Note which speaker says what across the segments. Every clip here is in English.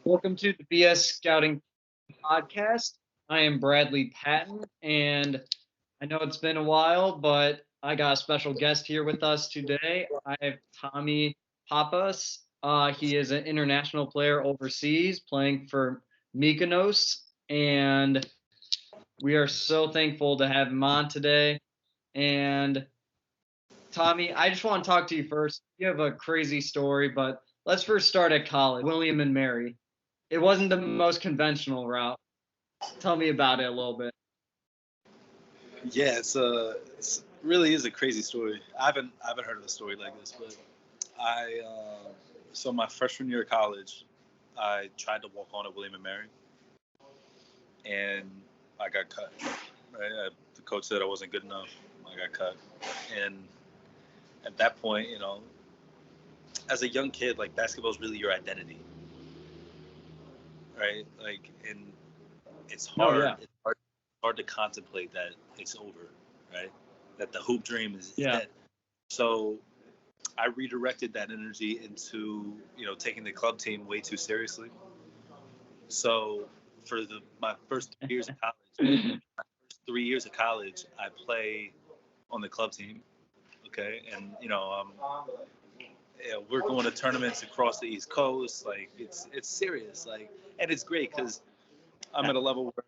Speaker 1: Welcome to the BS Scouting Podcast. I am Bradley Patton, and I know it's been a while, but I got a special guest here with us today. I have Tommy Papas. He is an international player overseas playing for Mykonos, and we are so thankful to have him on today. And Tommy, I just want to talk to you first. You have a crazy story, but let's first start at college. William and Mary. It wasn't the most conventional route. Tell me about it a little bit.
Speaker 2: Yeah, it's really is a crazy story. I haven't heard of a story like this, but so my freshman year of college, I tried to walk on at William and Mary, and I got cut. Right, the coach said I wasn't good enough. I got cut, and at that point, as a young kid, like basketball is really your identity, right? Like, and it's
Speaker 1: Oh
Speaker 2: hard.
Speaker 1: yeah,
Speaker 2: It's hard to contemplate that it's over, right? That the hoop dream is
Speaker 1: yeah.
Speaker 2: dead. So I redirected that energy into taking the club team way too seriously. So for my first 3 years of college, 3 years of college, I play on the club team. Okay, and we're going to tournaments across the East Coast. Like it's serious. Like, and it's great because I'm at a level where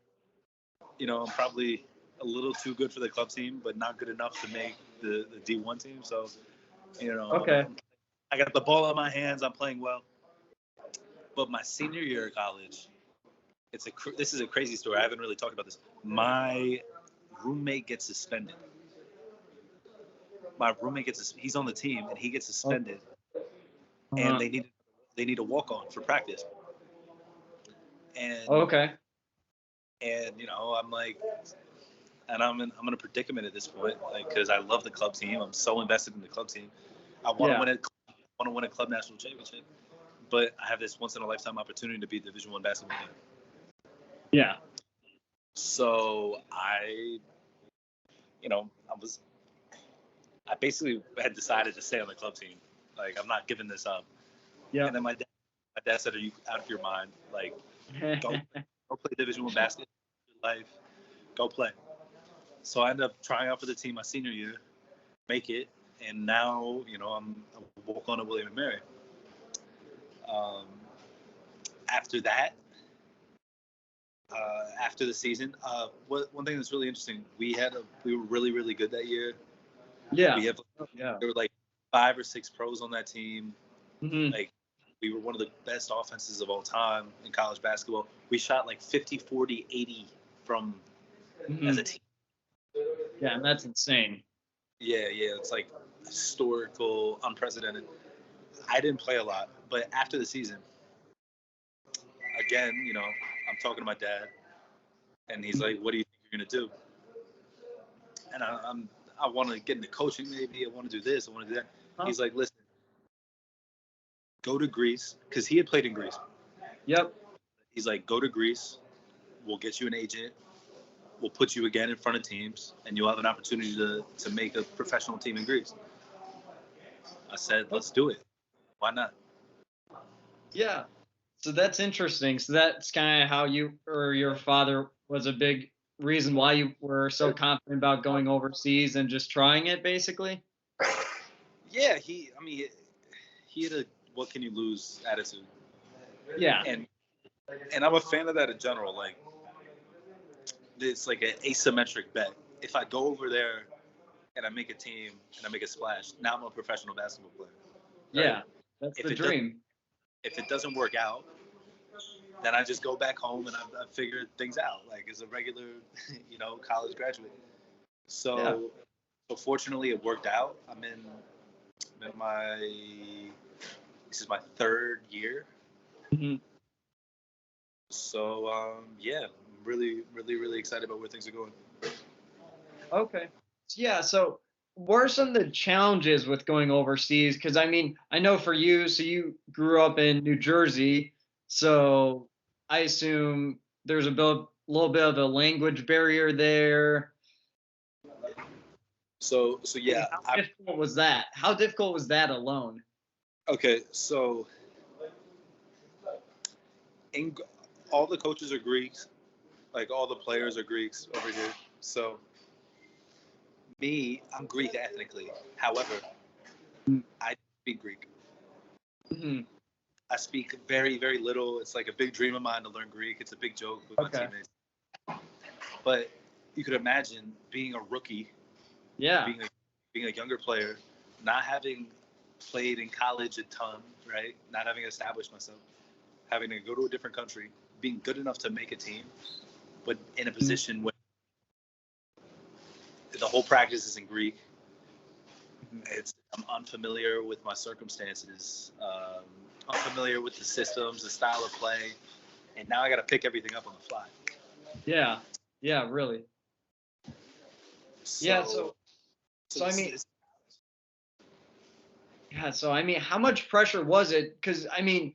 Speaker 2: I'm probably a little too good for the club team, but not good enough to make the D1 team. So
Speaker 1: Okay.
Speaker 2: I got the ball in my hands. I'm playing well. But my senior year of college, this is a crazy story. I haven't really talked about this. My roommate gets suspended. He's on the team and he gets suspended, and
Speaker 1: Uh-huh.
Speaker 2: they need a walk on for practice. And
Speaker 1: Okay.
Speaker 2: I'm like, and I'm in a predicament at this point, like because I love the club team. I'm so invested in the club team. I want to
Speaker 1: Yeah.
Speaker 2: win a club national championship, but I have this once in a lifetime opportunity to be Division One basketball player.
Speaker 1: Yeah.
Speaker 2: So I basically had decided to stay on the club team. Like, I'm not giving this up.
Speaker 1: Yeah.
Speaker 2: And then my dad said, "Are you out of your mind? Like, go play Division One basketball. Your life, go play." So I ended up trying out for the team my senior year, make it, and now I'm a walk on at William and Mary. Um, after that, after the season, one thing that's really interesting, we were really really good that year.
Speaker 1: Yeah.
Speaker 2: We have
Speaker 1: Yeah.
Speaker 2: There were like 5 or 6 pros on that team.
Speaker 1: Mm-hmm.
Speaker 2: Like, we were one of the best offenses of all time in college basketball. We shot like 50, 40, 80 from as a team.
Speaker 1: Yeah, and that's insane.
Speaker 2: Yeah, it's like historical, unprecedented. I didn't play a lot, but after the season, again, I'm talking to my dad, and he's like, "What do you think you're gonna do?" And I want to get into coaching, maybe. I want to do this. I want to do that.
Speaker 1: Huh?
Speaker 2: He's like, "Listen, go to Greece," because he had played in Greece.
Speaker 1: Yep.
Speaker 2: He's like, "Go to Greece. We'll get you an agent. We'll put you again in front of teams, and you'll have an opportunity to make a professional team in Greece." I said, "Let's do it. Why not?"
Speaker 1: Yeah. So that's interesting. So that's kind of how you or your father was a big reason why you were so confident about going overseas and just trying it, basically.
Speaker 2: Yeah, he had a "what can you lose" attitude,
Speaker 1: Yeah.
Speaker 2: and I'm a fan of that in general. Like, it's like an asymmetric bet. If I go over there and I make a team and I make a splash, now I'm a professional basketball player. Right?
Speaker 1: Yeah. That's
Speaker 2: If
Speaker 1: the
Speaker 2: it doesn't
Speaker 1: dream.
Speaker 2: if it doesn't work out, then I just go back home and I've figured things out, like as a regular, college graduate.
Speaker 1: Yeah.
Speaker 2: So fortunately, it worked out. I'm in my this is my third year.
Speaker 1: Mm-hmm.
Speaker 2: So yeah, I'm really, really, really excited about where things are going.
Speaker 1: Okay. Yeah. So, what are some of the challenges with going overseas? Because I mean, I know for you, so you grew up in New Jersey, so I assume there's little bit of a language barrier there.
Speaker 2: So
Speaker 1: I mean,
Speaker 2: yeah,
Speaker 1: how difficult was that? How difficult was that alone?
Speaker 2: okay. So in, all the coaches are Greeks. Like all the players are Greeks over here. So me, I'm Greek ethnically. However, I speak Greek.
Speaker 1: Mhm.
Speaker 2: I speak very, very little. It's like a big dream of mine to learn Greek. It's a big joke with my
Speaker 1: Okay.
Speaker 2: teammates. But you could imagine being a rookie,
Speaker 1: Yeah.
Speaker 2: being a younger player, not having played in college a ton, right? Not having established myself, having to go to a different country, being good enough to make a team, but in a position where the whole practice is in Greek. I'm unfamiliar with my circumstances, unfamiliar with the systems, the style of play, and now I got to pick everything up on the fly.
Speaker 1: Yeah. Yeah. Really. Yeah. So I mean, yeah. So I mean, how much pressure was it? Because I mean,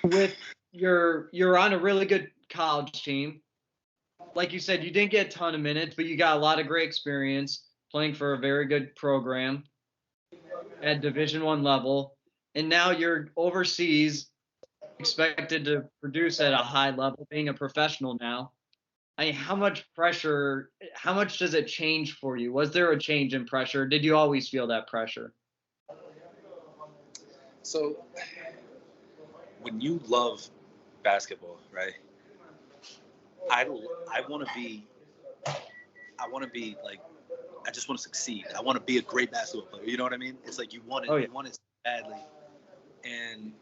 Speaker 1: with you're on a really good college team. Like you said, you didn't get a ton of minutes, but you got a lot of great experience playing for a very good program at Division 1 level, and now you're overseas, expected to produce at a high level, being a professional now. I mean, how much pressure? How much does it change for you? Was there a change in pressure? Did you always feel that pressure?
Speaker 2: So when you love basketball, right? I I want to be like I just want to succeed. I want to be a great basketball player. You know what I mean? It's like
Speaker 1: Oh yeah,
Speaker 2: you want it so badly, and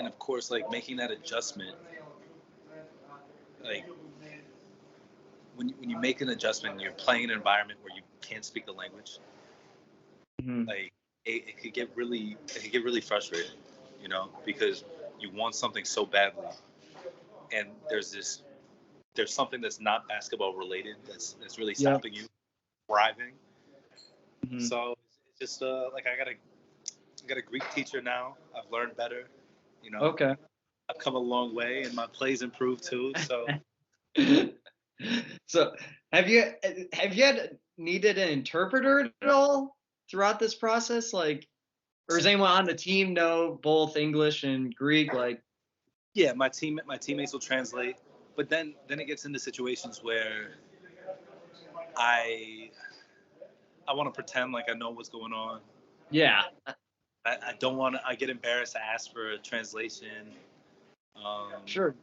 Speaker 2: of course like making that adjustment, like when you make an adjustment, and you're playing in an environment where you can't speak the language,
Speaker 1: hmm
Speaker 2: like it could get really frustrating, you know, because you want something so badly, and there's something that's not basketball related that's really
Speaker 1: yeah.
Speaker 2: stopping you thriving.
Speaker 1: hmm
Speaker 2: So it's just like I got a Greek teacher now. I've learned better, you know.
Speaker 1: Okay.
Speaker 2: I've come a long way, and my plays improved too. So
Speaker 1: So, have you had needed an interpreter at all throughout this process? Like, or does anyone on the team know both English and Greek? Like,
Speaker 2: yeah, my teammates will translate, but then it gets into situations where I I want to pretend like I know what's going on.
Speaker 1: yeah,
Speaker 2: I don't want to. I get embarrassed to ask for a translation. Um,
Speaker 1: sure.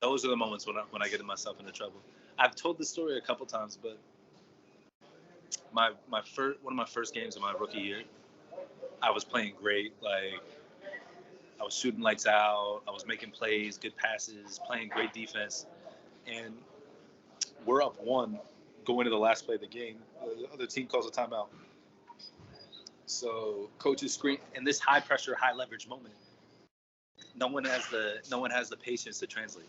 Speaker 2: those are the moments when I get myself into trouble. I've told this story a couple times, but my first one of my first games of my rookie year, I was playing great. Like I was shooting lights out. I was making plays, good passes, playing great defense, and we're up one going to the last play of the game. The other team calls a timeout. So coaches screen in this high pressure, high leverage moment. No one has the patience to translate.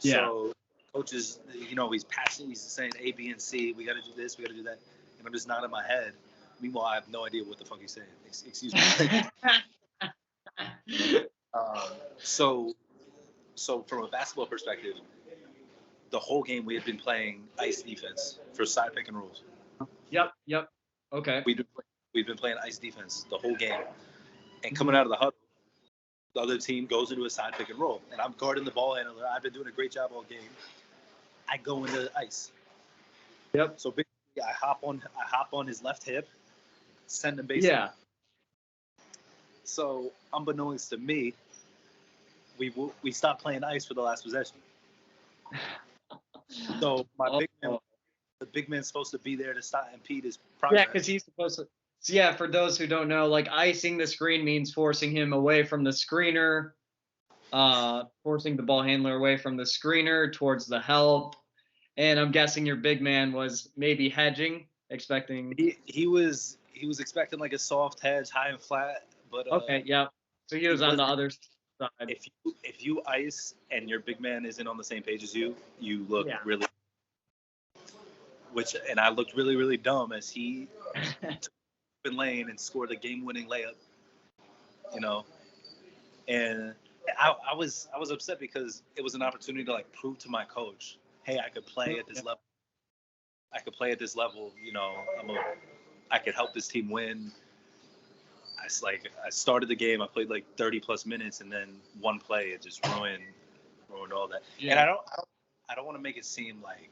Speaker 1: Yeah.
Speaker 2: So coaches, you know, he's passing, he's saying A, B, and C. We got to do this, we got to do that, and I'm just nodding my head. Meanwhile, I have no idea what the fuck he's saying. Excuse me. um, so from a basketball perspective, the whole game we had been playing ice defense for side pick and rolls.
Speaker 1: Yep. Yep. Okay.
Speaker 2: We've been playing ice defense the whole game, and coming out of the huddle, the other team goes into a side pick and roll, and I'm guarding the ball handler. I've been doing a great job all game. I go into ice.
Speaker 1: Yep.
Speaker 2: So basically, I hop on his left hip, send him baseline.
Speaker 1: Yeah.
Speaker 2: So unbeknownst to me, we stopped playing ice for the last possession. So
Speaker 1: Oh.
Speaker 2: the big man's supposed to be there to stop impede his
Speaker 1: Yeah,
Speaker 2: progress.
Speaker 1: because he's supposed to. So yeah, for those who don't know, like icing the screen means forcing him away from the screener, forcing the ball handler away from the screener towards the help. And I'm guessing your big man was maybe hedging, expecting.
Speaker 2: He was expecting like a soft hedge, high and flat, but
Speaker 1: Okay, yeah. So he
Speaker 2: he
Speaker 1: was on
Speaker 2: was
Speaker 1: the other side.
Speaker 2: if you ice and your big man isn't on the same page as you look
Speaker 1: Yeah.
Speaker 2: really, which and I looked really really dumb as he been lane and scored a game winning layup, you know, and I was upset because it was an opportunity to like prove to my coach, hey, I could play at this level. I could play at this level, you know. I could help this team win. I started the game. I played like 30 plus minutes, and then one play it just ruined all that.
Speaker 1: Yeah.
Speaker 2: And I don't want to make it seem like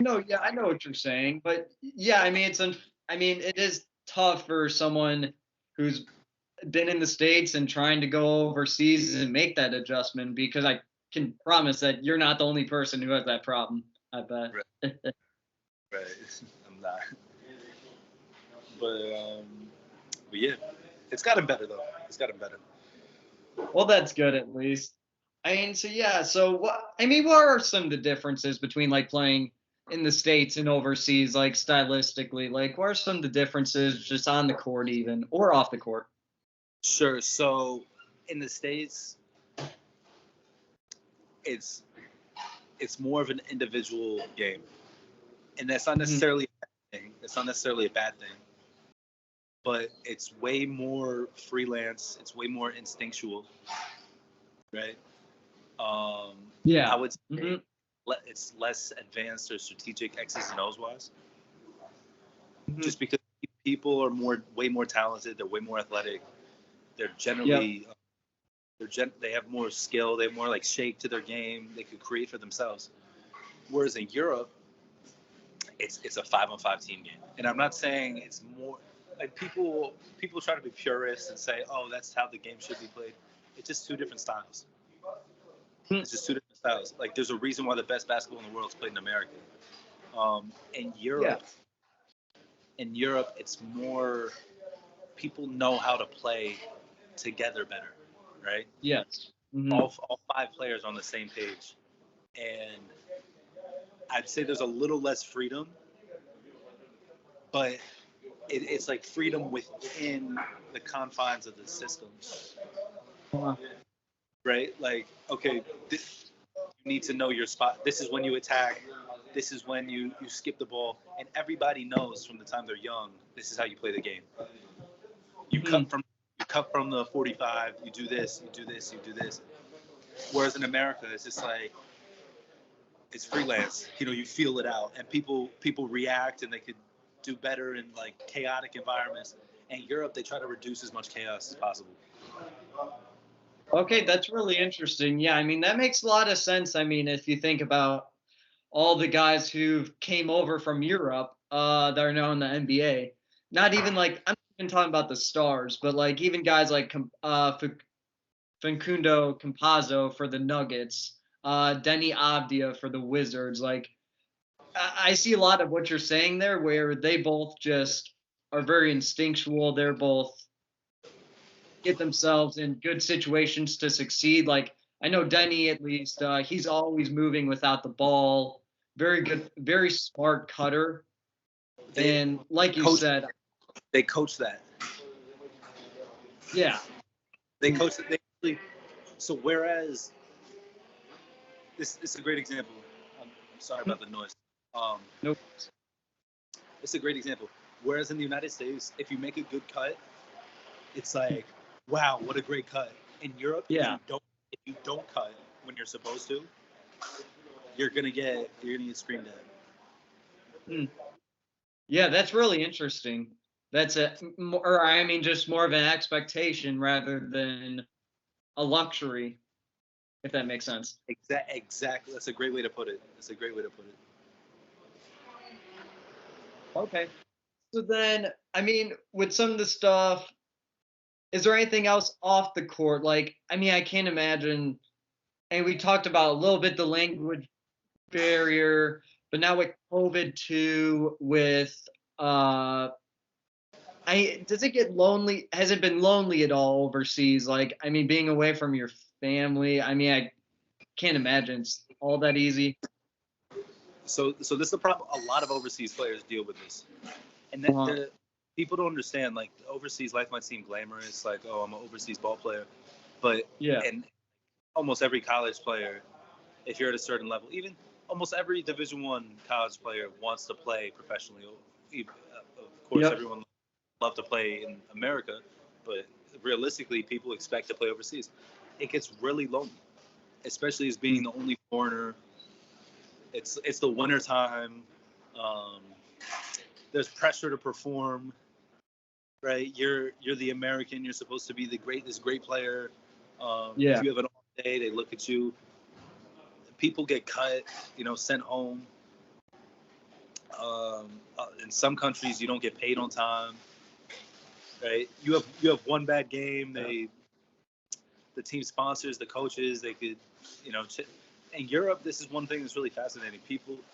Speaker 1: No, yeah, I know what you're saying, but yeah, I mean, it is tough for someone who's been in the States and trying to go overseas and make that adjustment because I can promise that you're not the only person who has that problem. I bet.
Speaker 2: Right. I'm not. But yeah, it's gotten better though. It's gotten better.
Speaker 1: Well, that's good at least. I mean, so yeah, so what are some of the differences between like playing in the States and overseas, like stylistically? Like, what are some of the differences just on the court, even or off the court?
Speaker 2: Sure. So in the States, it's more of an individual game, and that's not necessarily a bad thing. It's not necessarily a bad thing, but it's way more freelance. It's way more instinctual, right?
Speaker 1: Yeah.
Speaker 2: I would say it's less advanced or strategic X's and O's wise, just because people are way more talented. They're way more athletic. They're generally they have more skill. They have more like shake to their game. They could create for themselves. Whereas in Europe, it's a 5-on-5 team game. And I'm not saying it's more like people try to be purists and say, oh, that's how the game should be played. It's just two different styles. It's just two different styles. Like there's a reason why the best basketball in the world is played in America. In Europe, it's more people know how to play together better, right?
Speaker 1: Yes.
Speaker 2: All five players on the same page, and I'd say there's a little less freedom, but it's like freedom within the confines of the system, right? Like, okay, you need to know your spot. This is when you attack. This is when you skip the ball, and everybody knows from the time they're young. This is how you play the game. You cut from the 45. You do this. You do this. You do this. Whereas in America, it's just like it's freelance. You feel it out, and people react, and they could do better in like chaotic environments. And Europe, they try to reduce as much chaos as possible.
Speaker 1: Okay, that's really interesting. Yeah, I mean that makes a lot of sense. I mean, if you think about all the guys who came over from Europe that are now in the NBA, not even like I'm not even talking about the stars, but like even guys like Facundo Campazzo for the Nuggets, Denny Avdia for the Wizards. Like I see a lot of what you're saying there, where they both just are very instinctual. They're both get themselves in good situations to succeed. Like I know Denny, at least, he's always moving without the ball. Very good, very smart cutter. And like you said,
Speaker 2: they coach that.
Speaker 1: Yeah,
Speaker 2: they coach it. So whereas this is a great example. I'm sorry about the noise.
Speaker 1: Nope.
Speaker 2: It's a great example. Whereas in the United States, if you make a good cut, it's like, wow, what a great cut. In Europe,
Speaker 1: Yeah.
Speaker 2: if you don't cut when you're supposed to, you're gonna get screamed at.
Speaker 1: Yeah, that's really interesting. That's just more of an expectation rather than a luxury, if that makes sense.
Speaker 2: Exactly. That's a great way to put it.
Speaker 1: Okay. So then, I mean, with some of the stuff, is there anything else off the court? Like, I mean, I can't imagine, and we talked about a little bit the language barrier, but now with COVID too, with does it get lonely? Has it been lonely at all overseas? Like, I mean, being away from your family. I mean, I can't imagine it's all that easy.
Speaker 2: So this is the problem. A lot of overseas players deal with this, and people don't understand. Like, overseas life might seem glamorous. Like, oh, I'm an overseas ball player, but and almost every college player, if you're at a certain level, even almost every Division I college player wants to play professionally. Of course, everyone loves to play in America, but realistically, people expect to play overseas. It gets really lonely, especially as being the only foreigner. It's the winter time. There's pressure to perform. right? You're the American. You're supposed to be this great player. If
Speaker 1: Yeah.
Speaker 2: you have an off day, they look at you. People get cut, sent home. In some countries, you don't get paid on time, right? You have one bad game. The team sponsors, the coaches, they could, in Europe, this is one thing that's really fascinating.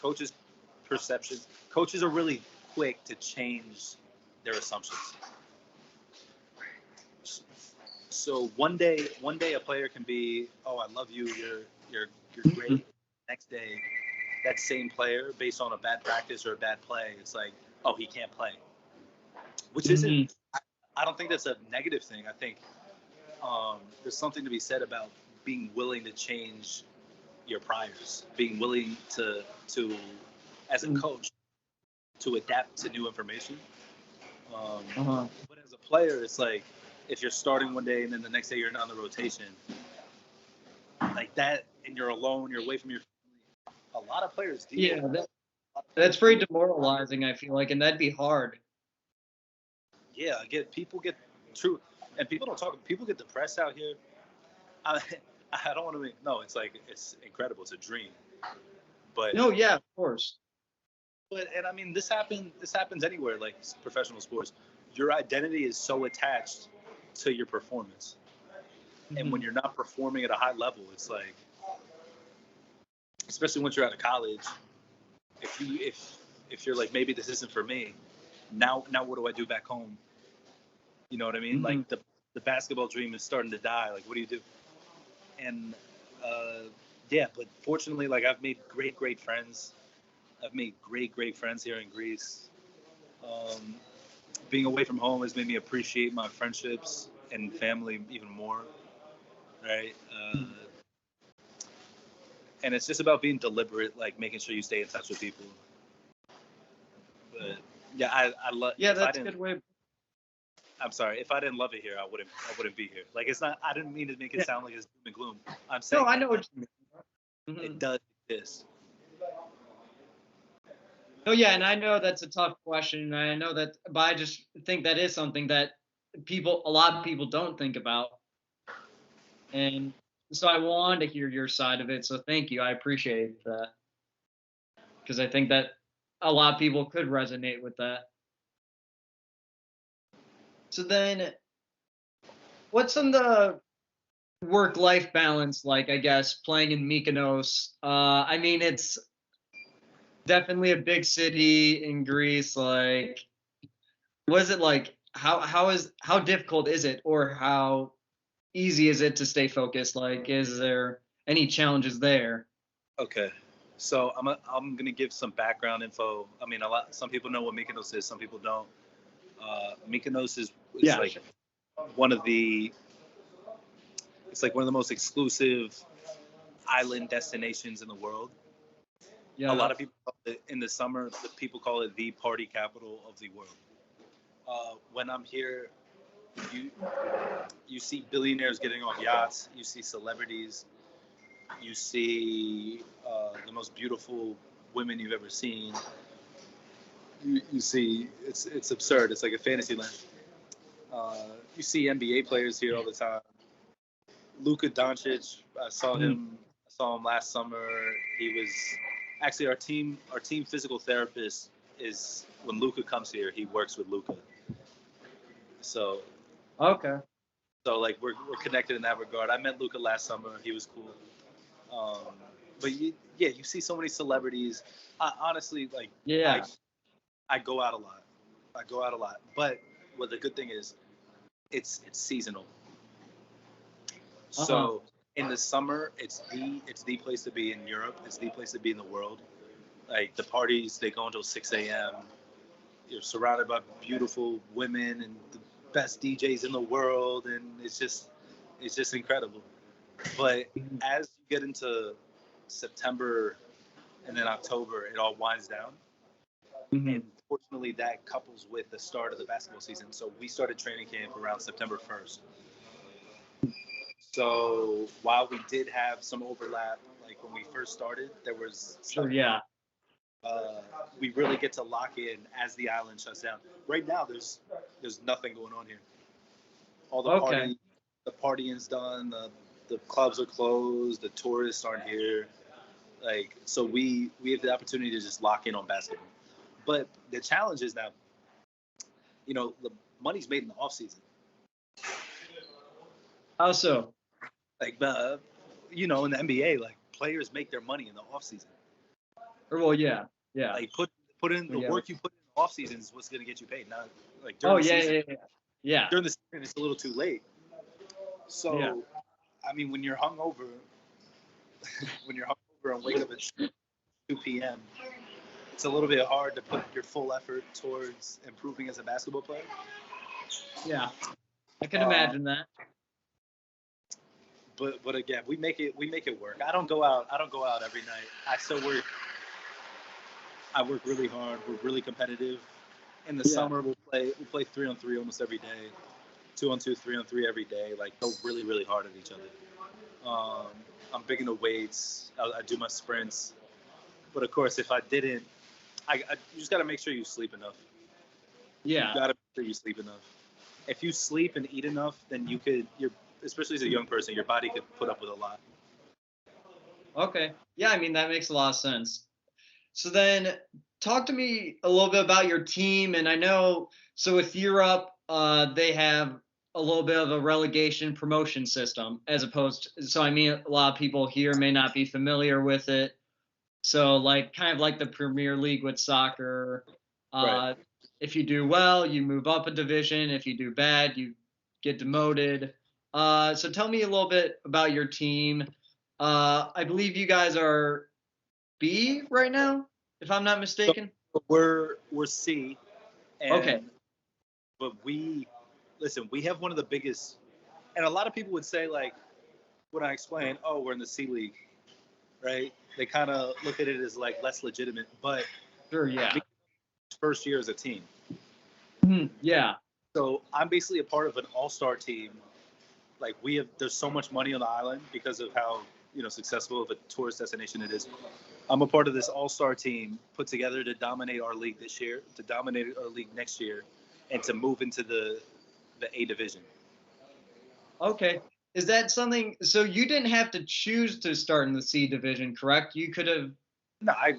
Speaker 2: Coaches' perceptions. Coaches are really quick to change their assumptions. So one day a player can be, oh, I love you, you're great. Next day, that same player, based on a bad practice or a bad play, it's like, oh, he can't play, which isn't.
Speaker 1: Mhm.
Speaker 2: I don't think that's a negative thing. I think there's something to be said about being willing to change your priors, being willing to as a coach to adapt to new information.
Speaker 1: Uh-huh.
Speaker 2: But as a player, it's like if you're starting one day and then the next day you're not on the rotation, like that, and you're alone, you're away from your family. A lot of players deal
Speaker 1: Yeah,
Speaker 2: with that.
Speaker 1: that's very demoralizing, I feel like, and that'd be hard.
Speaker 2: Yeah, people get true, and people don't talk. People get depressed out here. I, I don't want to make no. It's like it's incredible. It's a dream, but
Speaker 1: No, yeah, of course.
Speaker 2: and I mean this happens anywhere, like professional sports. Your identity is so attached to your performance, and when
Speaker 1: Mhm.
Speaker 2: you're not performing at a high level, it's like, especially once you're out of college, if you're like, maybe this isn't for me, now what do I do back home? You know what I mean?
Speaker 1: Mhm.
Speaker 2: Like the basketball dream is starting to die. Like, what do you do? And uh, yeah, but fortunately, like, I've made great friends. I've made great friends here in Greece. Um, Being away from home has made me appreciate my friendships and family even more, right? And it's just about being deliberate, like making sure you stay in touch with people. But yeah, I love.
Speaker 1: Yeah,
Speaker 2: If I
Speaker 1: that's a
Speaker 2: didn't,
Speaker 1: good way.
Speaker 2: I'm sorry. If I didn't love it here, I wouldn't be here. Like, it's not. I didn't mean to make it
Speaker 1: Yeah.
Speaker 2: sound like it's doom and gloom. I'm
Speaker 1: No,
Speaker 2: saying
Speaker 1: I
Speaker 2: that
Speaker 1: know what you mean.
Speaker 2: it
Speaker 1: Mhm.
Speaker 2: does exist.
Speaker 1: No, yeah, and I know that's a tough question, and I know that, but I just think that is something that a lot of people don't think about, and so I wanted to hear your side of it. So thank you, I appreciate that because I think that a lot of people could resonate with that. So then, what's in the work-life balance like? I guess playing in Mykonos. I mean, it's definitely a big city in Greece. Like, was it like? How difficult is it, or how easy is it to stay focused? Like, is there any challenges there?
Speaker 2: Okay. So I'm gonna give some background info. I mean, some people know what Mykonos is, some people don't. Mykonos is
Speaker 1: Yeah,
Speaker 2: like one of the it's like one of the most exclusive island destinations in the world. A
Speaker 1: yeah.
Speaker 2: lot of people call it, in the summer, the people call it the party capital of the world. When I'm here, you you see billionaires getting off yachts, you see celebrities, you see the most beautiful women you've ever seen. You see, it's absurd. It's like a fantasy land. Uh, you see NBA players here all the time. Luka Doncic,
Speaker 1: Mhm.
Speaker 2: I saw him last summer. He was actually our team physical therapist is when Luka comes here, he works with Luka. So
Speaker 1: Okay.
Speaker 2: like we're connected in that regard. I met Luka last summer. He was cool. Um, but yeah, you see so many celebrities. Honestly, like I
Speaker 1: Yeah.
Speaker 2: I go out a lot. I go out a lot. But what the good thing is, it's seasonal.
Speaker 1: Uh huh.
Speaker 2: So in the summer, it's the place to be in Europe. It's the place to be in the world. Like the parties, they go until 6 a.m. You're surrounded by beautiful women and the best DJs in the world, and it's just incredible. But
Speaker 1: Mhm.
Speaker 2: as you get into September and then October, it all winds down. And
Speaker 1: Mhm.
Speaker 2: fortunately, that couples with the start of the basketball season. So we started training camp around September 1st. So while we did have some overlap, like when we first started, there was stuff
Speaker 1: Sure.
Speaker 2: going on.
Speaker 1: Yeah.
Speaker 2: We really get to lock in as the island shuts down. Right now, there's there's nothing going on here. All the
Speaker 1: Okay.
Speaker 2: partying's done. The clubs are closed. The tourists aren't here. Like, so we have the opportunity to just lock in on basketball. But the challenge is now, the money's made in the off season.
Speaker 1: How so?
Speaker 2: Like, in the NBA, like players make their money in the off season.
Speaker 1: Well, yeah.
Speaker 2: Like put in the
Speaker 1: Yeah.
Speaker 2: work you put in the off season is what's going to get you paid. Not like
Speaker 1: Oh,
Speaker 2: during the
Speaker 1: yeah,
Speaker 2: season.
Speaker 1: yeah.
Speaker 2: During the season, it's a little too late. So,
Speaker 1: Yeah.
Speaker 2: I mean, when you're hungover and wake up at 2 p.m., it's a little bit hard to put your full effort towards improving as a basketball player.
Speaker 1: Yeah. I can imagine that.
Speaker 2: But again, we make it work. I don't go out every night. I still work. I work really hard. We're really competitive. In the summer, we'll play 3-on-3 almost every day. 2-on-2, 3-on-3 every day. Like, go really, really hard at each other. I'm big into weights. I do my sprints. But of course, if I didn't, you just got to make sure you sleep enough.
Speaker 1: Yeah.
Speaker 2: You got to make sure you sleep enough. If you sleep and eat enough, then especially as a young person, your body could put up with a lot.
Speaker 1: Okay. Yeah, I mean, that makes a lot of sense. So then talk to me a little bit about your team. And I know, so with Europe, they have a little bit of a relegation promotion system as opposed to, so I mean, a lot of people here may not be familiar with it. So like kind of like the Premier League with soccer.
Speaker 2: Right.
Speaker 1: If you do well, you move up a division. If you do bad, you get demoted. So tell me a little bit about your team. I believe you guys are B right now, if I'm not mistaken.
Speaker 2: So we're C, and
Speaker 1: Okay.
Speaker 2: but we have one of the biggest, and a lot of people would say, like, when I explain, oh, we're in the C League, right? They kind of look at it as like less legitimate, but
Speaker 1: Sure. Yeah.
Speaker 2: first year as a team.
Speaker 1: Yeah.
Speaker 2: So I'm basically a part of an all-star team. Like, there's so much money on the island because of how successful of a tourist destination it is. I'm a part of this all-star team put together to dominate our league this year, to dominate our league next year, and to move into the A division.
Speaker 1: Okay. Is that something? So you didn't have to choose to start in the C division, correct? You could have.
Speaker 2: No, I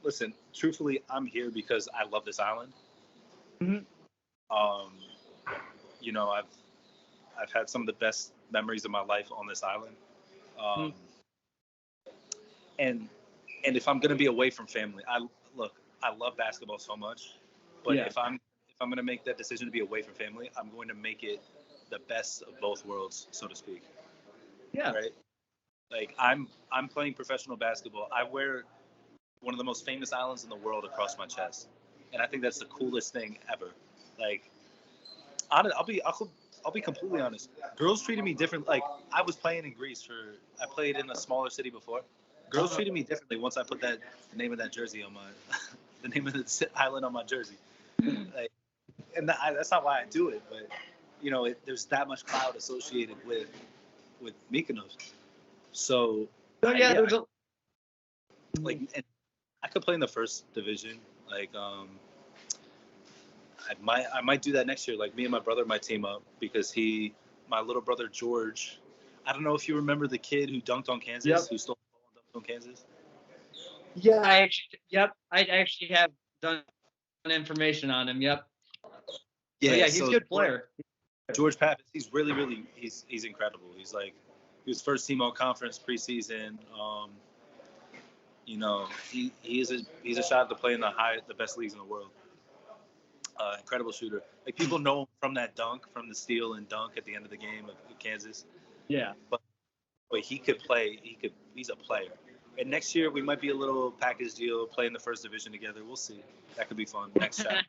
Speaker 2: listen. Truthfully, I'm here because I love this island.
Speaker 1: Mhm.
Speaker 2: I've had some of the best memories of my life on this island. And if I'm gonna be away from family, I love basketball so much, but
Speaker 1: Yeah.
Speaker 2: if I'm gonna make that decision to be away from family, I'm going to make it the best of both worlds, so to speak.
Speaker 1: Yeah.
Speaker 2: Right. Like, I'm playing professional basketball. I wear one of the most famous islands in the world across my chest, and I think that's the coolest thing ever. Like, I'll be completely honest. Girls treated me different. Like, I was playing in Greece I played in a smaller city before. Girls treated me differently once I put the name of that jersey on the name of the island on my jersey. Like, and that's not why I do it, but there's that much cloud associated with Mykonos. So,
Speaker 1: So yeah, there's
Speaker 2: and I could play in the first division. Like, I might do that next year. Like, me and my brother might team up because my little brother George. I don't know if you remember the kid who dunked on Kansas, who stole the ball and dunked on Kansas.
Speaker 1: Yeah, I actually have done information on him. Yep. Yeah, he's a good player.
Speaker 2: George Pappas, he's really he's incredible. He was first team all conference preseason. He's a shot to play in the best leagues in the world. Incredible shooter. Like, people know him from that dunk, from the steal and dunk at the end of the game of Kansas.
Speaker 1: Yeah.
Speaker 2: But he could play. He's a player. And next year we might be a little package deal, play in the first division together. We'll see. That could be fun. Next shot.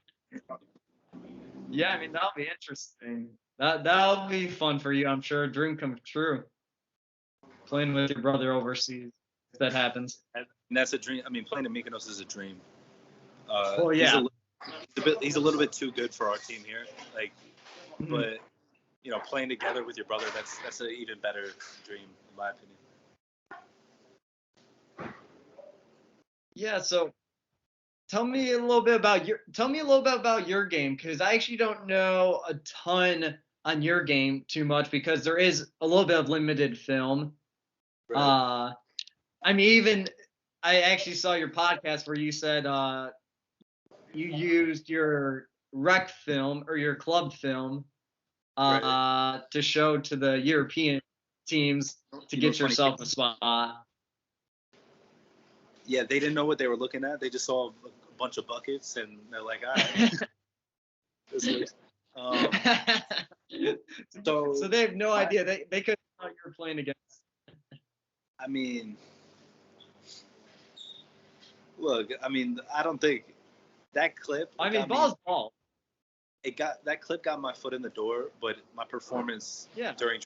Speaker 1: Yeah, I mean, that'll be interesting. That'll be fun for you, I'm sure. A dream come true. Playing with your brother overseas, if that happens.
Speaker 2: And that's a dream. I mean, playing in Mykonos is a dream.
Speaker 1: Well, yeah.
Speaker 2: He's a little bit too good for our team here. Like, but playing together with your brother, that's an even better dream, in my opinion.
Speaker 1: Yeah. So tell me a little bit about your game, because I actually don't know a ton on your game too much because there is a little bit of limited film.
Speaker 2: Right.
Speaker 1: Uh, I mean, even I actually saw your podcast where you said you used your rec film or your club film
Speaker 2: Right.
Speaker 1: to show to the European teams to
Speaker 2: You know,
Speaker 1: get
Speaker 2: it's funny.
Speaker 1: yourself a spot.
Speaker 2: Yeah, they didn't know what they were looking at. They just saw a bunch of buckets, and they're like, "All right, this works." Um,
Speaker 1: So
Speaker 2: so,
Speaker 1: they have no idea. They couldn't know you were playing against.
Speaker 2: I mean, look, I mean, I don't think that clip
Speaker 1: I mean,
Speaker 2: got me.
Speaker 1: ball's ball.
Speaker 2: That clip got my foot in the door, but my performance
Speaker 1: Yeah.
Speaker 2: during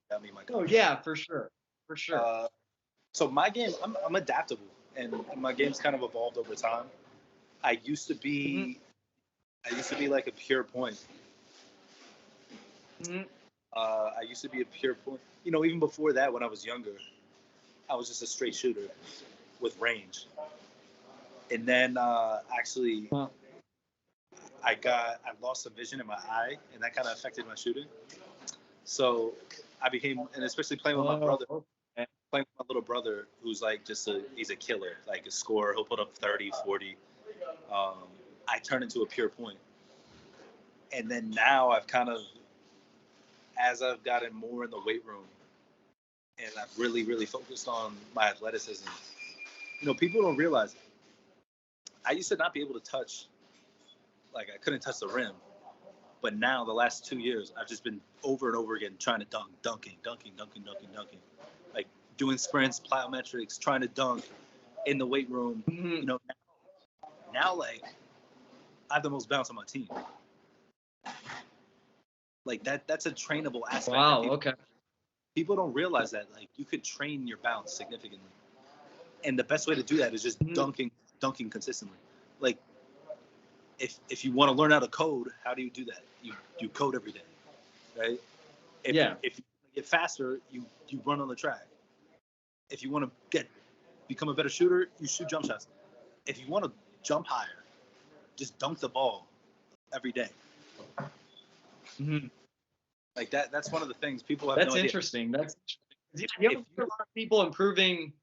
Speaker 2: got me my
Speaker 1: Oh
Speaker 2: contract.
Speaker 1: yeah, for sure, for sure.
Speaker 2: So my game, I'm adaptable, and my game's kind of evolved over time. I used to be, like a pure point.
Speaker 1: Mm-hmm.
Speaker 2: I used to be a pure point. You know, even before that, when I was younger, I was just a straight shooter with range. And then actually,
Speaker 1: Well,
Speaker 2: I lost some vision in my eye, and that kind of affected my shooting. So I became, and especially playing with my brother,
Speaker 1: okay.
Speaker 2: playing with my little brother, who's like he's a killer, like a scorer. He'll put up 30, 40. I turned into a pure point. And then now I've kind of, as I've gotten more in the weight room, and I've really, really focused on my athleticism. You know, people don't realize I used to not be able to touch, like I couldn't touch the rim. But now, the last 2 years, I've just been over and over again trying to dunking, like doing sprints, plyometrics, trying to dunk in the weight room.
Speaker 1: Mm-hmm.
Speaker 2: You know, now like I have the most bounce on my team. Like that's a trainable aspect.
Speaker 1: Wow. Okay.
Speaker 2: People don't realize that like you could train your bounce significantly, and the best way to do that is just dunking consistently. Like if you want to learn how to code, how do you do that? You code every day, right? If you get faster, you run on the track. If you want to become a better shooter, you shoot jump shots. If you want to jump higher, just dunk the ball every day.
Speaker 1: Mm-hmm.
Speaker 2: Like that's one of the things people have
Speaker 1: That's
Speaker 2: no idea.
Speaker 1: interesting. That's interesting. You have a lot of people improving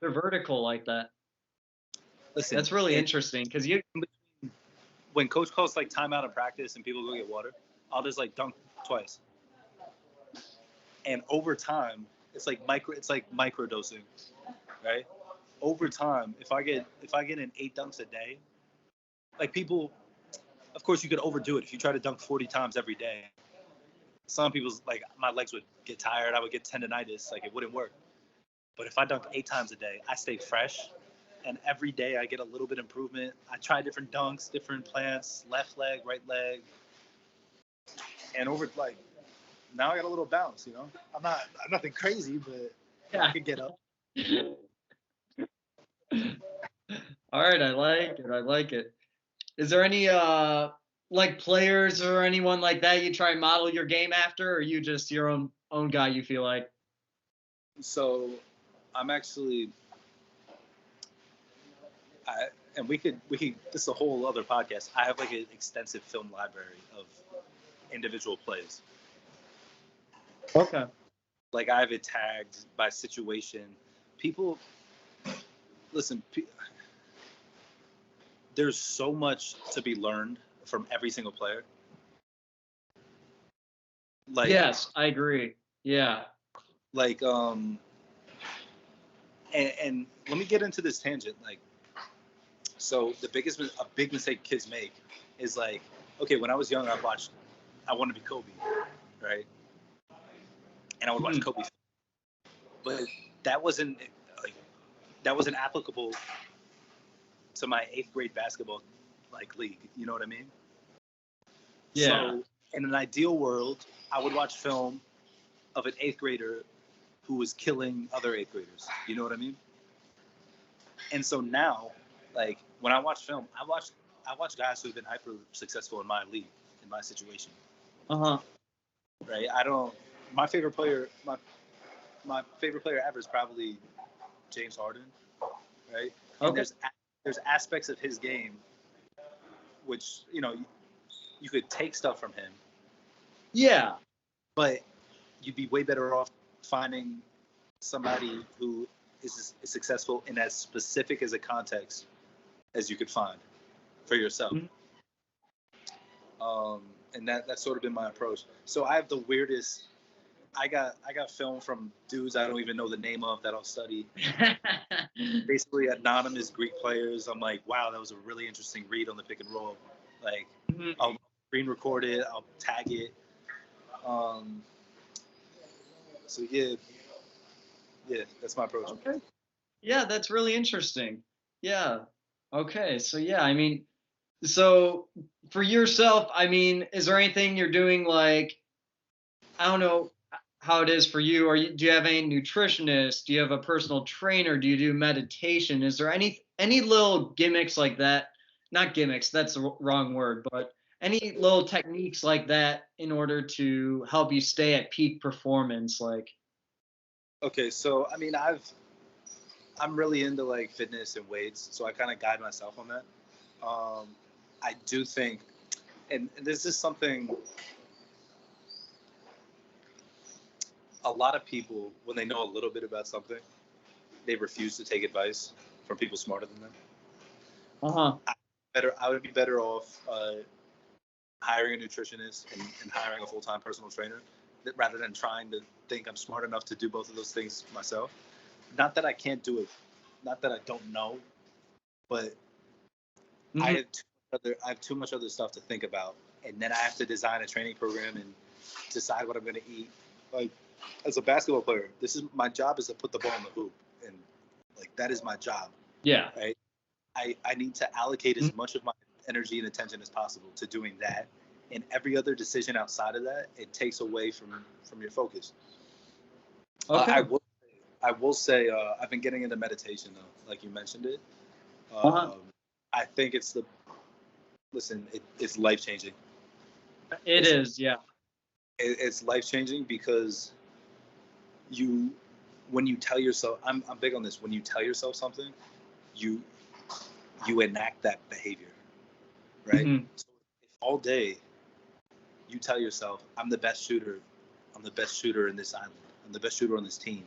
Speaker 1: their vertical like that.
Speaker 2: Listen,
Speaker 1: that's really interesting because
Speaker 2: when coach calls like timeout in practice and people go get water, I'll just like dunk twice. And over time, it's like micro dosing, right? Over time, if I get in 8 dunks a day, like people, of course you could overdo it if you try to dunk 40 times every day. Some people's like my legs would get tired, I would get tendonitis, like it wouldn't work. But if I dunk 8 times a day, I stay fresh, and every day I get a little bit improvement. I try different dunks, different plants, left leg, right leg, and over like now I got a little bounce. You know, I'm nothing crazy, but I could get up.
Speaker 1: All right, I like it. I like it. Is there any like players or anyone like that you try and model your game after, or are you just your own guy? You feel like?
Speaker 2: So, I'm actually, and we could this is a whole other podcast. I have like an extensive film library of individual plays.
Speaker 1: Okay.
Speaker 2: Like I have it tagged by situation. People, listen. There's so much to be learned from every single player. Like
Speaker 1: yes, I agree. Yeah.
Speaker 2: Like and let me get into this tangent. Like, so a big mistake kids make is like, okay, when I was young, I wanted to be Kobe, right? And I would watch Kobe, but that wasn't applicable to my 8th grade basketball league. You know what I mean?
Speaker 1: Yeah.
Speaker 2: So in an ideal world, I would watch film of an 8th grader who was killing other 8th graders. You know what I mean? And so now, like when I watch film, I watch guys who've been hyper successful in my league, in my situation. Right? My favorite player my favorite player ever is probably James Harden. Right? And
Speaker 1: Okay.
Speaker 2: there's aspects of his game which you could take stuff from him,
Speaker 1: Yeah.
Speaker 2: but you'd be way better off finding somebody who is successful in as specific as a context as you could find for yourself.
Speaker 1: Mhm.
Speaker 2: And that's sort of been my approach. So I have the weirdest. I got film from dudes I don't even know the name of that I'll study. Basically anonymous Greek players. I'm like, wow, that was a really interesting read on the pick and roll. Like,
Speaker 1: Mhm.
Speaker 2: I'll screen record it, I'll tag it. So yeah, that's my approach.
Speaker 1: Okay. Yeah, that's really interesting. Yeah. Okay. So yeah, I mean, so for yourself, I mean, is there anything you're doing like, I don't know how it is for you? Do you have any nutritionist? Do you have a personal trainer? Do you do meditation? Is there any little gimmicks like that? Not gimmicks, that's the wrong word, but any little techniques like that in order to help you stay at peak performance like
Speaker 2: Okay, so I mean, I'm really into like fitness and weights, so I kind of guide myself on that. I do think, and this is something a lot of people, when they know a little bit about something, they refuse to take advice from people smarter than them.
Speaker 1: uh-huh.
Speaker 2: I would be better off hiring a nutritionist and hiring a full-time personal trainer rather than trying to think I'm smart enough to do both of those things myself. Not that I can't do it, not that I don't know, but
Speaker 1: Mhm.
Speaker 2: I have too much other stuff to think about, and then I have to design a training program and decide what I'm going to eat. Like, as a basketball player, this is my job, is to put the ball in the hoop, and like that is my job.
Speaker 1: Yeah.
Speaker 2: Right. I need to allocate
Speaker 1: Mhm.
Speaker 2: as much of my energy and attention as possible to doing that, and every other decision outside of that, it takes away from your focus.
Speaker 1: Okay.
Speaker 2: I will say I've been getting into meditation though, like you mentioned it.
Speaker 1: Uh-huh.
Speaker 2: I think it's life changing.
Speaker 1: It
Speaker 2: Listen,
Speaker 1: is, yeah.
Speaker 2: it's life changing because when you tell yourself, I'm big on this. When you tell yourself something, you enact that behavior, right?
Speaker 1: Mhm.
Speaker 2: So if all day you tell yourself, I'm the best shooter in this island, I'm the best shooter on this team,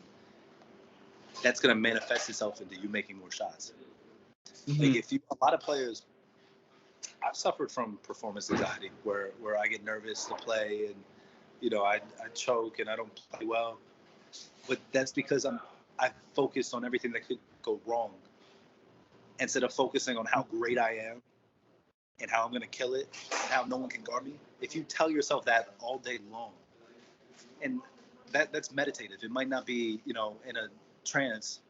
Speaker 2: that's going to manifest itself into you making more shots. Like,
Speaker 1: Mhm.
Speaker 2: a lot of players, I've suffered from performance anxiety where I get nervous to play, and I choke and I don't play well, but that's because I focused on everything that could go wrong instead of focusing on how great I am and how I'm going to kill it and how no one can guard me. If you tell yourself that all day long, and that's meditative. It might not be, in a trance,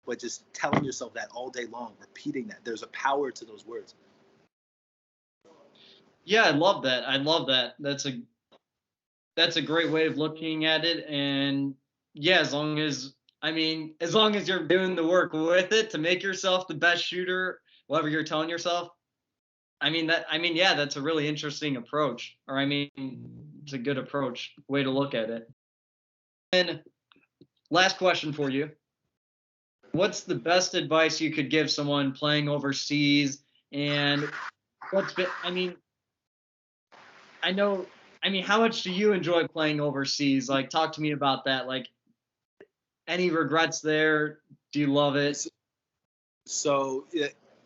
Speaker 2: but just telling yourself that all day long, repeating that. There's a power to those words.
Speaker 1: Yeah, I love that. I love that. That's a great way of looking at it. And yeah, as long as you're doing the work with it to make yourself the best shooter, whatever you're telling yourself, yeah, that's a really interesting approach. Or it's a good approach, way to look at it. And last question for you. What's the best advice you could give someone playing overseas? And what's been, I know, how much do you enjoy playing overseas? Like, talk to me about that. Like, any regrets there? Do you love it?
Speaker 2: So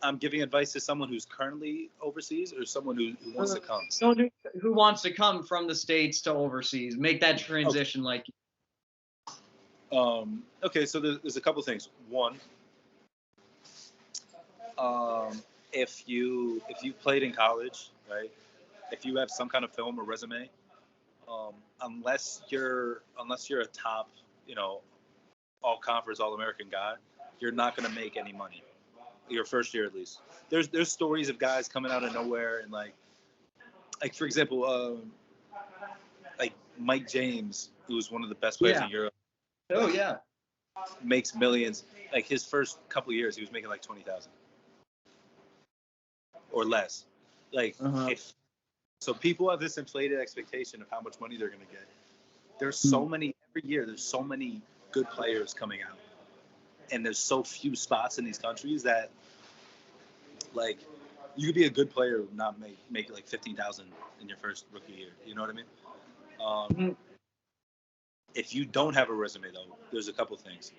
Speaker 2: I'm giving advice to someone who's currently overseas or someone who wants to come.
Speaker 1: Someone who wants to come from the States to overseas, make that
Speaker 2: Okay.
Speaker 1: transition like.
Speaker 2: Okay, so there's a couple things. One, if you played in college, right? If you have some kind of film or resume, unless you're a top, all conference, all American guy, you're not going to make any money your first year at least. There's stories of guys coming out of nowhere and like for example, like Mike James, who's one of the best players
Speaker 1: Yeah.
Speaker 2: in Europe,
Speaker 1: Oh yeah.
Speaker 2: makes millions. Like his first couple of years, he was making like 20,000 or less. Like
Speaker 1: Uh-huh.
Speaker 2: if so, people have this inflated expectation of how much money they're going to get. There's so
Speaker 1: Hmm.
Speaker 2: many every year. There's so many good players coming out, and there's so few spots in these countries that Like, you could be a good player, not make like 15,000 in your first rookie year. You know what I mean?
Speaker 1: Mhm.
Speaker 2: If you don't have a resume, though, there's a couple things.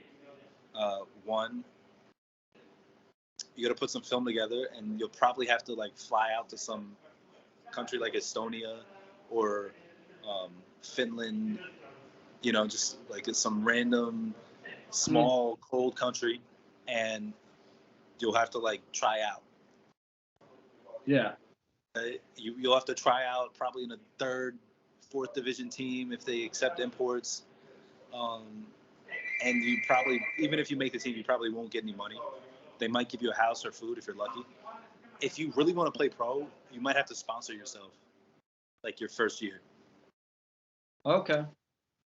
Speaker 2: One, you got to put some film together, and you'll probably have to like fly out to some country like Estonia or Finland. You know, just like it's some random small cold country, and you'll have to like try out.
Speaker 1: Yeah.
Speaker 2: You'll have to try out probably in a third, fourth division team if they accept imports. And you probably, even if you make the team, you probably won't get any money. They might give you a house or food if you're lucky. If you really want to play pro, you might have to sponsor yourself, like your first year.
Speaker 1: Okay.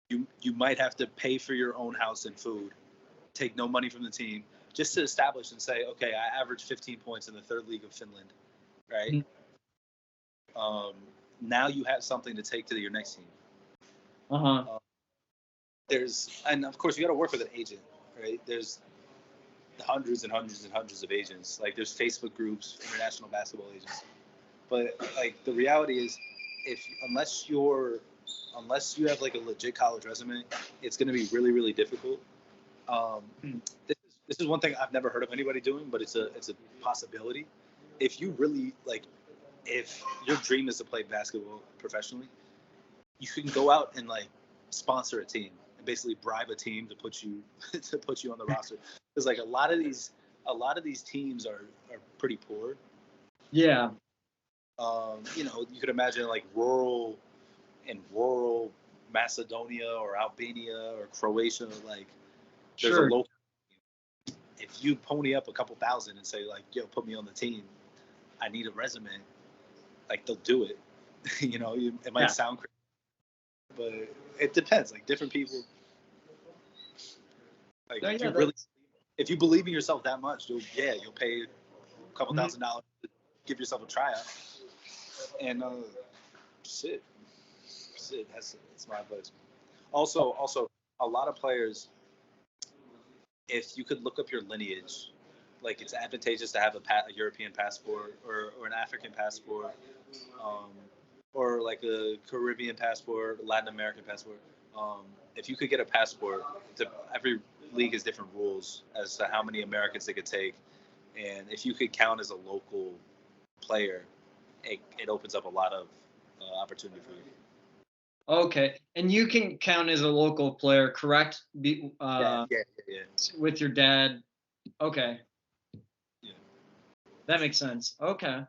Speaker 2: You might have to pay for your own house and food, take no money from the team, just to establish and say, okay, I averaged 15 points in the third league of Finland, right?
Speaker 1: Mhm.
Speaker 2: Now you have something to take to your next team.
Speaker 1: Uh-huh.
Speaker 2: And of course you got to work with an agent, right? There's hundreds and hundreds and hundreds of agents. Like there's Facebook groups, international basketball agents. But like the reality is, unless you have like a legit college resume, it's going to be really really difficult. This is one thing I've never heard of anybody doing, but it's a possibility. If you really like, if your dream is to play basketball professionally, you can go out and like sponsor a team and basically bribe a team to put you on the roster. Because like a lot of these teams are pretty poor.
Speaker 1: Yeah.
Speaker 2: You know, you could imagine like rural Macedonia or Albania or Croatia. Like there's a
Speaker 1: Sure.
Speaker 2: local. If you pony up a couple thousand and say like, "Yo, put me on the team. I need a resume," like they'll do it. You know, it might sound crazy, but it depends. Like different people. Like if you believe in yourself that much, you'll pay a couple $1,000 to give yourself a tryout. And shit, that's my advice. Also, a lot of players, if you could look up your lineage, like it's advantageous to have a European passport or an African passport, or like a Caribbean passport, Latin American passport. If you could get a passport, every league has different rules as to how many Americans they could take, and if you could count as a local player, it opens up a lot of opportunity for you.
Speaker 1: Okay. And you can count as a local player, correct?
Speaker 2: Yeah.
Speaker 1: With your dad. Okay.
Speaker 2: Yeah.
Speaker 1: That makes sense. Okay.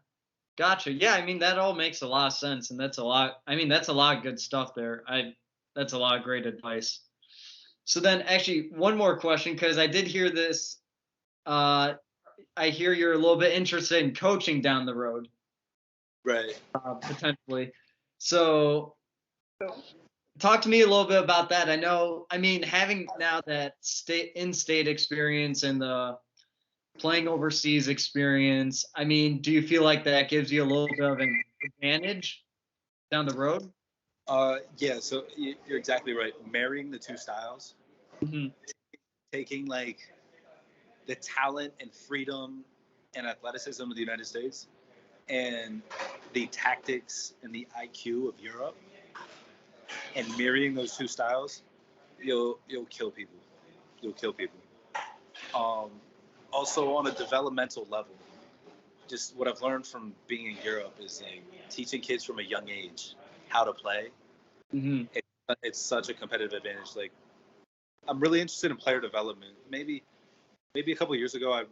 Speaker 1: Gotcha. Yeah, I mean that all makes a lot of sense, and that's a lot. I mean that's a lot of good stuff there. That's a lot of great advice. So then, actually, one more question because I did hear this. I hear you're a little bit interested in coaching down the road,
Speaker 2: Right.
Speaker 1: potentially. So, talk to me a little bit about that. I know. I mean, having now that in-state experience and the playing overseas experience, I mean, do you feel like that gives you a little bit of an advantage down the road?
Speaker 2: Yeah. So you're exactly right. Marrying the two styles,
Speaker 1: Mhm.
Speaker 2: taking like the talent and freedom and athleticism of the United States and the tactics and the IQ of Europe, and marrying those two styles, you'll kill people. You'll kill people. Um, Also on a developmental level, just what I've learned from being in Europe is like teaching kids from a young age how to play.
Speaker 1: Mhm.
Speaker 2: It's such a competitive advantage. Like I'm really interested in player development. Maybe a couple of years ago, I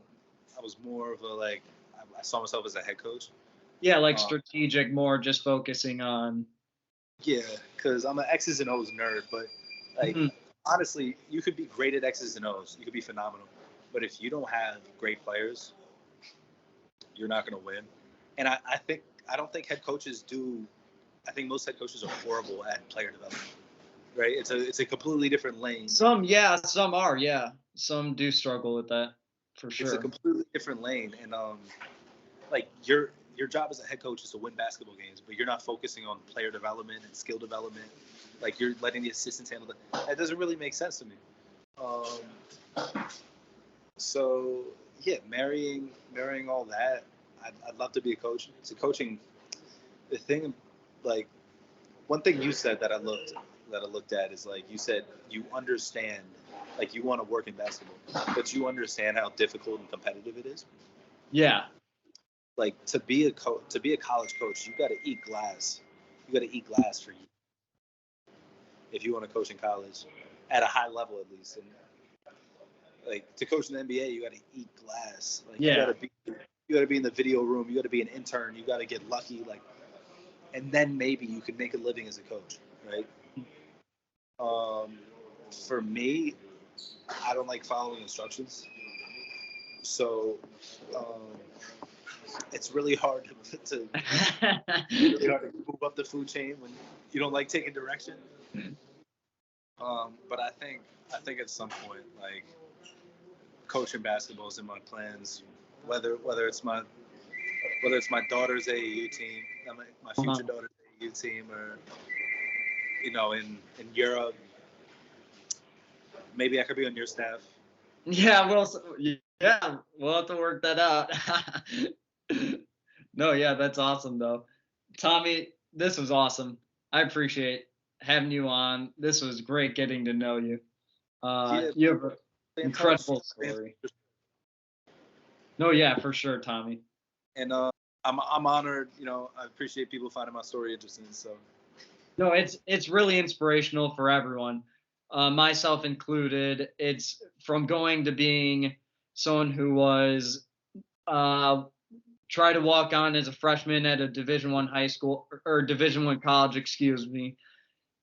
Speaker 2: was more of a like I saw myself as a head coach.
Speaker 1: Yeah, like
Speaker 2: Uh,
Speaker 1: strategic, more just focusing on.
Speaker 2: yeah, because I'm an X's and O's nerd, but like
Speaker 1: Mhm.
Speaker 2: honestly, you could be great at X's and O's. You could be phenomenal, but if you don't have great players, you're not going to win. And I don't think head coaches do. I think most head coaches are horrible at player development. Right? It's a completely different lane.
Speaker 1: Some, yeah, some are, yeah. Some do struggle with that, for
Speaker 2: It's a
Speaker 1: sure.
Speaker 2: completely different lane, and like your job as a head coach is to win basketball games, but you're not focusing on player development and skill development. Like you're letting the assistants handle that. That doesn't really make sense to me. So yeah, marrying all that. I'd love to be a coach. So coaching, the thing, like one thing you said that I looked at is like you said you understand, like you want to work in basketball, but you understand how difficult and competitive it is.
Speaker 1: Yeah.
Speaker 2: Like to be a college coach, you got to eat glass. You got to eat glass for you if you want to coach in college at a high level at least. And like to coach in the NBA, you got to eat glass. Like
Speaker 1: Yeah.
Speaker 2: you got to be in the video room. You got to be an intern. You got to get lucky. Like, and then maybe you could make a living as a coach, right? For me, I don't like following instructions, so it's really hard to really hard to move up the food chain when you don't like taking direction. But I think at some point, like coaching basketball is in my plans. Whether it's my daughter's AAU team, my future daughter's AAU team, or in Europe, maybe I could be on your staff.
Speaker 1: Yeah, we'll have to work that out. No, yeah, that's awesome though. Tommy, this was awesome. I appreciate having you on. This was great getting to know you. You have an incredible story. No, yeah, for sure, Tommy.
Speaker 2: And I'm honored. I appreciate people finding my story interesting. So.
Speaker 1: No, it's really inspirational for everyone, myself included. It's from going to being someone who was tried to walk on as a freshman at a Division I high school or Division I college, excuse me.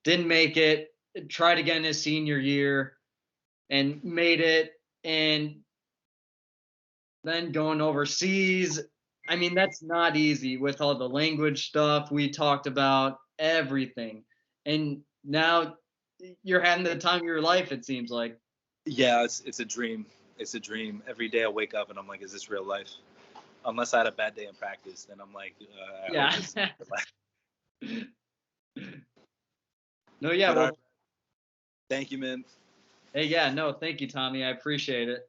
Speaker 1: Didn't make it. Tried again his senior year and made it. And then going overseas. I mean, that's not easy with all the language stuff we talked about, everything. And now you're having the time of your life, it seems like.
Speaker 2: Yeah, it's a dream. It's a dream. Every day I wake up and I'm like, is this real life? Unless I had a bad day in practice, then I'm like,
Speaker 1: yeah. No, yeah. Well,
Speaker 2: thank you, man.
Speaker 1: hey, yeah, no, thank you, Tommy. I appreciate it.